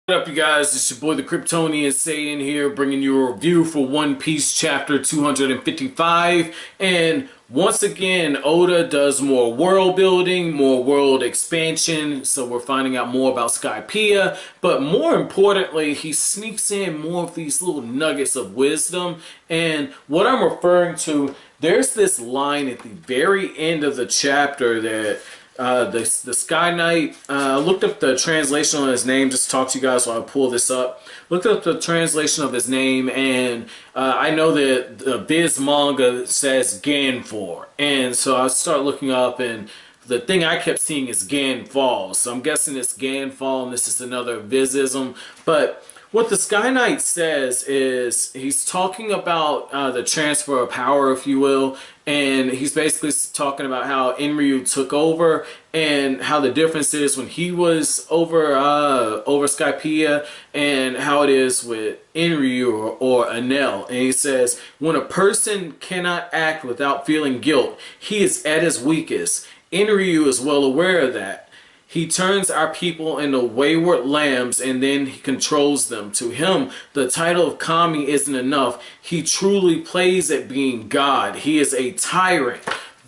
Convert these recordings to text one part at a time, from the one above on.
What up, you guys? It's your boy the Kryptonian saying here, bringing you a review for One Piece chapter 255. And once again, Oda does more world building, more world expansion, so we're finding out more about Skypiea. But more importantly, he sneaks in more of these little nuggets of wisdom. And what I'm referring to, there's this line at the very end of the chapter that the Sky Knight, looked up the translation on his name just to talk to you guys while I pull this up. Looked up the translation of his name, and I know that the Viz manga says Ganfor, and so I start looking up, and the thing I kept seeing is Ganfall, so I'm guessing it's Ganfall, and this is another Vizism. But what the Sky Knight says is he's talking about the transfer of power, if you will, and he's basically talking about how Enryu took over and how the difference is when he was over Skypiea and how it is with Enryu or Enel. And he says, when a person cannot act without feeling guilt, he is at his weakest. Enryu is well aware of that. He turns our people into wayward lambs and then he controls them. To him, the title of Kami isn't enough. He truly plays at being God. He is a tyrant.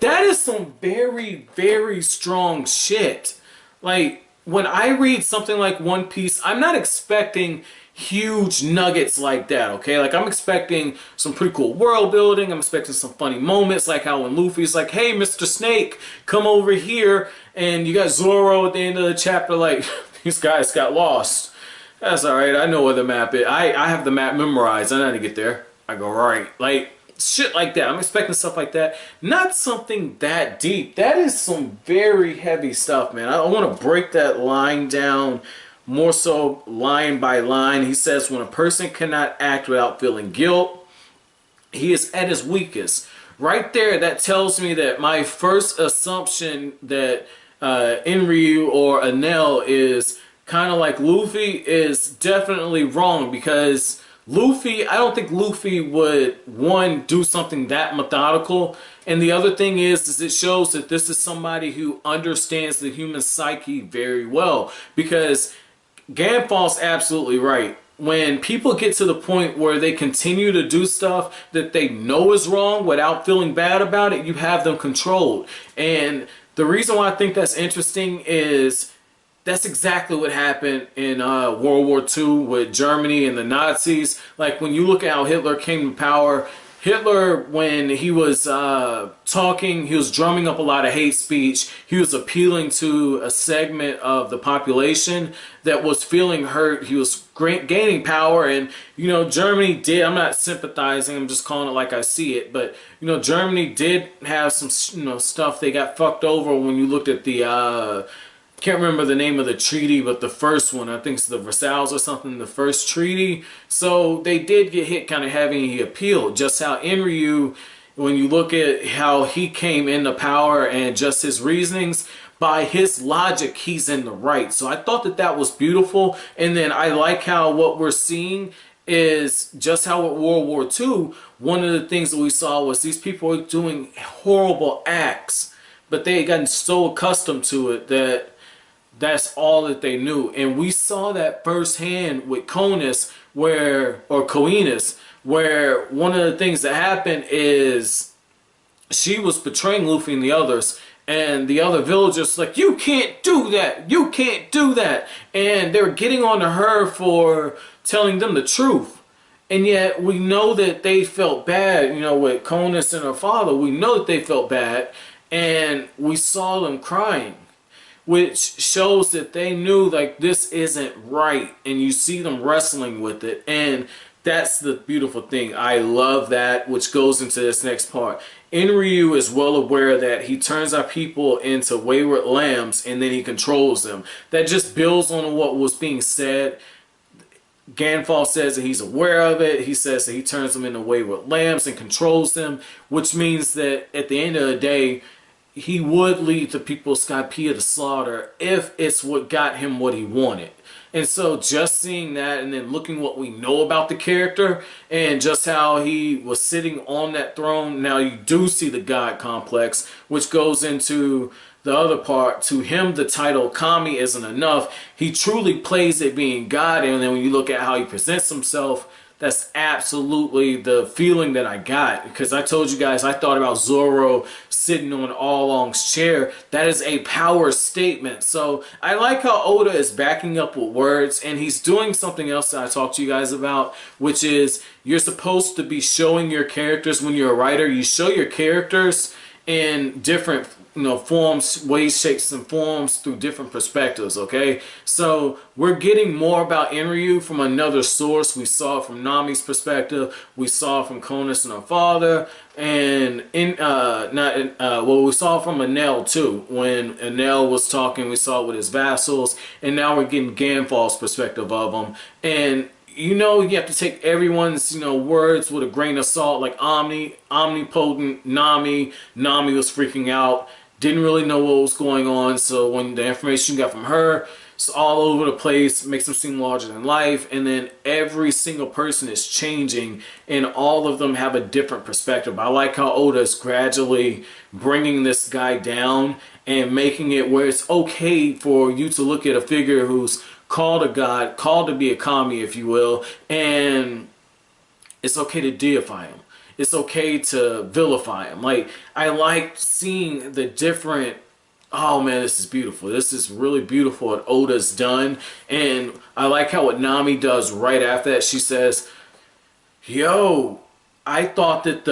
That is some very, very strong shit. Like, when I read something like One Piece, I'm not expecting huge nuggets like that, okay? Like, I'm expecting some pretty cool world building. I'm expecting some funny moments, like how when Luffy's like, hey, Mr. Snake, come over here. And you got Zoro at the end of the chapter like, these guys got lost. That's alright, I know where the map is. I have the map memorized. I know how to get there. I go, right. Like, shit like that. I'm expecting stuff like that. Not something that deep. That is some very heavy stuff, man. I want to break that line down more so line by line. He says, when a person cannot act without feeling guilt, he is at his weakest. Right there, that tells me that my first assumption that Enryu or Enel is kind of like Luffy is definitely wrong, because Luffy, I don't think Luffy would, one, do something that methodical, and the other thing is it shows that this is somebody who understands the human psyche very well, because Ganfall's absolutely right. When people get to the point where they continue to do stuff that they know is wrong without feeling bad about it, you have them controlled. And the reason why I think that's interesting is that's exactly what happened in World War II with Germany and the Nazis. Like, when you look at how Hitler came to power, Hitler, when he was talking, he was drumming up a lot of hate speech. He was appealing to a segment of the population that was feeling hurt. He was gaining power, and, you know, Germany did, I'm not sympathizing, I'm just calling it like I see it, but, you know, Germany did have some, you know, stuff. They got fucked over when you looked at the, can't remember the name of the treaty, but the first one, I think it's the Versailles or something, the first treaty. So they did get hit kind of heavy, and he appealed. Just how Enryu, when you look at how he came into power and just his reasonings, by his logic, he's in the right. So I thought that that was beautiful. And then I like how what we're seeing is just how at World War II, one of the things that we saw was these people were doing horrible acts, but they had gotten so accustomed to it that that's all that they knew. And we saw that firsthand with Conis, where one of the things that happened is she was betraying Luffy and the others, and the other villagers like, you can't do that, you can't do that, and they were getting on to her for telling them the truth. And yet we know that they felt bad, you know, with Conis and her father, we know that they felt bad, and we saw them crying, which shows that they knew, like, this isn't right, and you see them wrestling with it. And that's the beautiful thing. I love that, which goes into this next part. Enryu is well aware that he turns our people into wayward lambs and then he controls them. That just builds on what was being said. Ganfall says that he's aware of it. He says that he turns them into wayward lambs and controls them, which means that at the end of the day, he would lead the people of Skypiea to slaughter if it's what got him what he wanted. And so just seeing that, and then looking what we know about the character and just how he was sitting on that throne, now you do see the God complex, which goes into the other part, to him the title Kami isn't enough. He truly plays it being God, and then when you look at how he presents himself, that's absolutely the feeling that I got. Because I told you guys I thought about Zoro sitting on All Long's chair. That is a power statement. So I like how Oda is backing up with words, and he's doing something else that I talked to you guys about, which is you're supposed to be showing your characters when you're a writer. You show your characters in different forms, ways, shapes, and forms through different perspectives, okay? So we're getting more about Enryu from another source. We saw it from Nami's perspective. We saw it from Konos and her father. And we saw it from Enel too. When Enel was talking, we saw it with his vassals. And now we're getting Ganfall's perspective of them. And you have to take everyone's, words with a grain of salt. Like omnipotent Nami was freaking out, didn't really know what was going on. So when the information you got from her, it's all over the place, makes them seem larger than life. And then every single person is changing, and all of them have a different perspective. I like how Oda is gradually bringing this guy down and making it where it's okay for you to look at a figure who's called a god, called to be a kami, if you will, and it's okay to deify him. It's okay to vilify him. Like, I like seeing the different, oh man, this is beautiful. This is really beautiful what Oda's done. And I like how what Nami does right after that. She says, yo, I thought that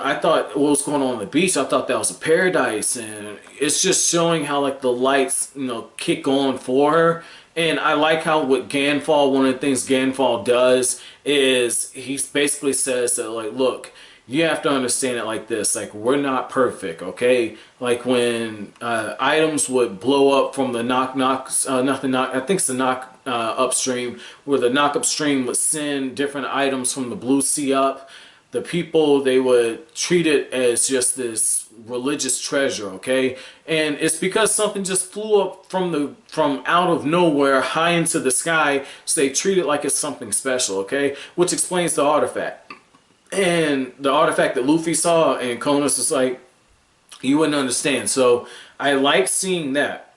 I thought what was going on the beach, I thought that was a paradise. And it's just showing how like the lights, kick on for her. And I like how with Ganfall, one of the things Ganfall does is he basically says that, like, look, you have to understand it like this. Like, we're not perfect, okay? Like when items would blow up from the I think it's the knock upstream, where the knock upstream would send different items from the blue sea up. The people, they would treat it as just this religious treasure, okay? And it's because something just flew up from out of nowhere high into the sky, so they treat it like it's something special, okay? Which explains the artifact. And the artifact that Luffy saw, and Konos is like, you wouldn't understand. So I like seeing that.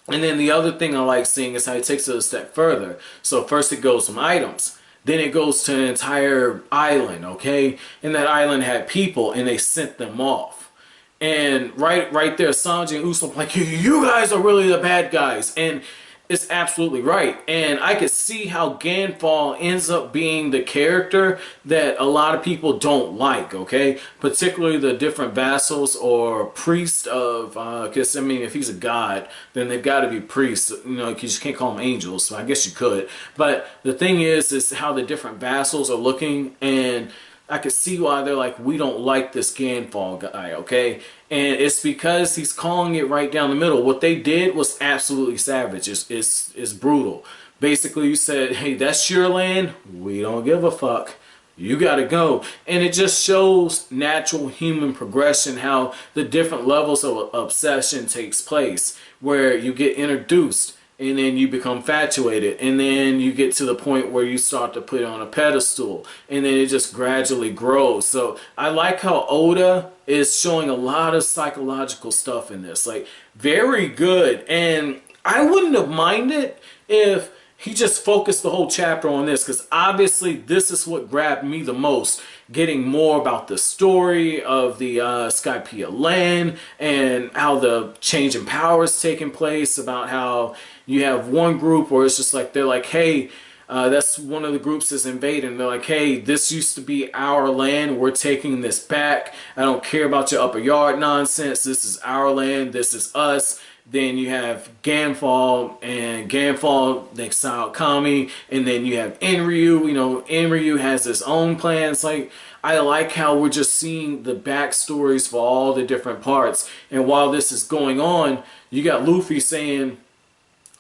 And then the other thing I like seeing is how it takes it a step further. So first it goes from items. Then it goes to an entire island, okay? And that island had people, and they sent them off. And right there, Sanji and Usopp like, you guys are really the bad guys. And it's absolutely right. And I could see how Ganfall ends up being the character that a lot of people don't like, okay? Particularly the different vassals or priests of, because, I mean, if he's a god, then they've got to be priests, because you can't call them angels, so I guess you could. But the thing is how the different vassals are looking, and I could see why they're like, we don't like this Ganfall guy, okay? And it's because he's calling it right down the middle. What they did was absolutely savage. It's brutal. Basically, you said, hey, that's your land. We don't give a fuck. You gotta go. And it just shows natural human progression, how the different levels of obsession takes place, where you get introduced, and then you become infatuated, and then you get to the point where you start to put it on a pedestal, and then it just gradually grows. So I like how Oda is showing a lot of psychological stuff in this, like, very good. And I wouldn't have minded if he just focused the whole chapter on this, because obviously this is what grabbed me the most, getting more about the story of the Skypiea land, and how the change in power is taking place, about how you have one group where it's just like, they're like, hey, that's one of the groups that's invading. They're like, hey, this used to be our land. We're taking this back. I don't care about your upper yard nonsense. This is our land. This is us. Then you have Ganfall, and Ganfall, they exiled Kami, and then you have Enryu. Enryu has his own plans. Like, I like how we're just seeing the backstories for all the different parts. And while this is going on, you got Luffy saying,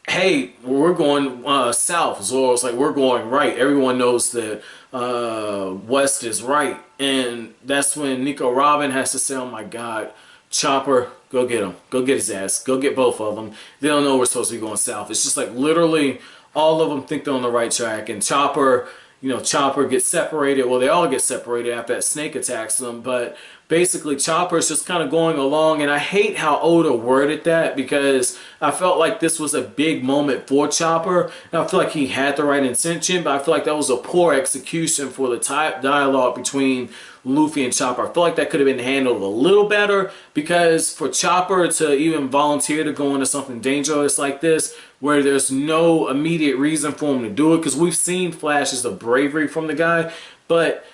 hey, we're going south. Zoro's like, we're going right. Everyone knows that west is right. And that's when Nico Robin has to say, oh my God, Chopper, go get him. Go get his ass. Go get both of them. They don't know we're supposed to be going south. It's just like literally all of them think they're on the right track. And Chopper, Chopper gets separated. Well, they all get separated after that snake attacks them. But basically Chopper's just kind of going along, and I hate how Oda worded that because I felt like this was a big moment for Chopper, and I feel like he had the right intention, but I feel like that was a poor execution for the dialogue between Luffy and Chopper. I feel like that could have been handled a little better, because for Chopper to even volunteer to go into something dangerous like this, where there's no immediate reason for him to do it, because we've seen flashes of bravery from the guy, but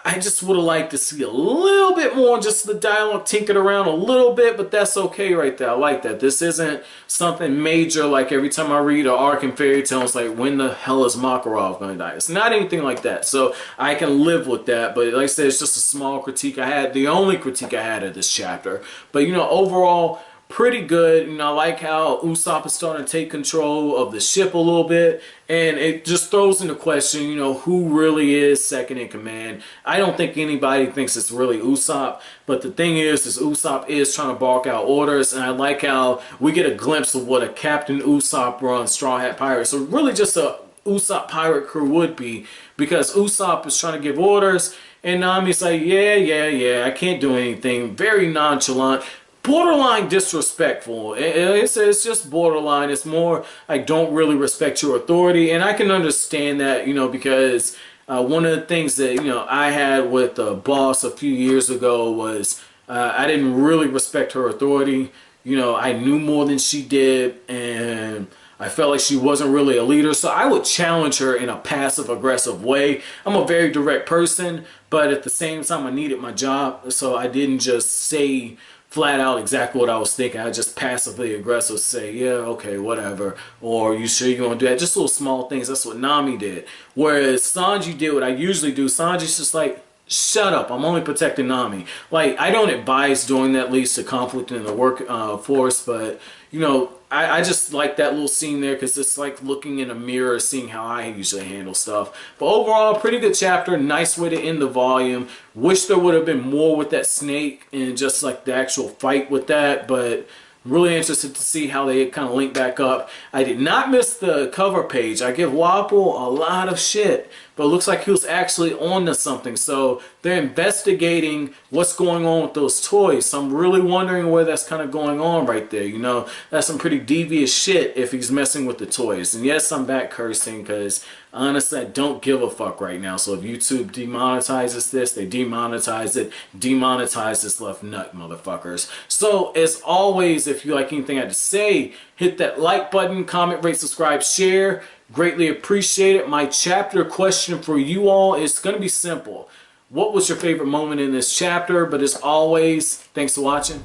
I just would have liked to see a little bit more, just the dialogue tinkered around a little bit, but that's okay right there. I like that. This isn't something major like every time I read an arc in Fairy Tail, it's like, when the hell is Makarov going to die? It's not anything like that, so I can live with that. But like I said, it's just a small critique I had, the only critique I had of this chapter. But, you know, overall, pretty good. You know, I like how Usopp is starting to take control of the ship a little bit, and it just throws into question, you know, who really is second in command. I don't think anybody thinks it's really Usopp, but the thing is Usopp is trying to bark out orders, and I like how we get a glimpse of what a Captain Usopp run Straw Hat Pirate, so really just a Usopp pirate crew would be, because Usopp is trying to give orders, and Nami's like, yeah, I can't do anything, very nonchalant, borderline disrespectful. It's just borderline. It's more, I don't really respect your authority, and I can understand that, you know, because one of the things that, you know, I had with the boss a few years ago was I didn't really respect her authority. You know, I knew more than she did, and I felt like she wasn't really a leader, so I would challenge her in a passive-aggressive way. I'm a very direct person, but at the same time, I needed my job, so I didn't just say flat out exactly what I was thinking. I just passively aggressive say, yeah, okay, whatever, or you sure you're gonna do that? Just little small things. That's what Nami did. Whereas Sanji did what I usually do. Sanji's just like, shut up, I'm only protecting Nami. Like, I don't advise doing that, leads to conflict in the workforce, but, you know, I just like that little scene there because it's like looking in a mirror, seeing how I usually handle stuff. But overall, pretty good chapter. Nice way to end the volume. Wish there would have been more with that snake and just like the actual fight with that, but really interested to see how they kind of link back up. I did not miss the cover page. I give Wapple a lot of shit, but it looks like he was actually on to something. So they're investigating what's going on with those toys. So I'm really wondering where that's kind of going on right there. You know, that's some pretty devious shit if he's messing with the toys. And yes, I'm back cursing because honestly, I don't give a fuck right now. So if YouTube demonetizes this, they demonetize it. Demonetize this left nut, motherfuckers. So as always, if you like anything I had to say, hit that like button, comment, rate, subscribe, share. Greatly appreciate it. My chapter question for you all is going to be simple. What was your favorite moment in this chapter? But as always, thanks for watching.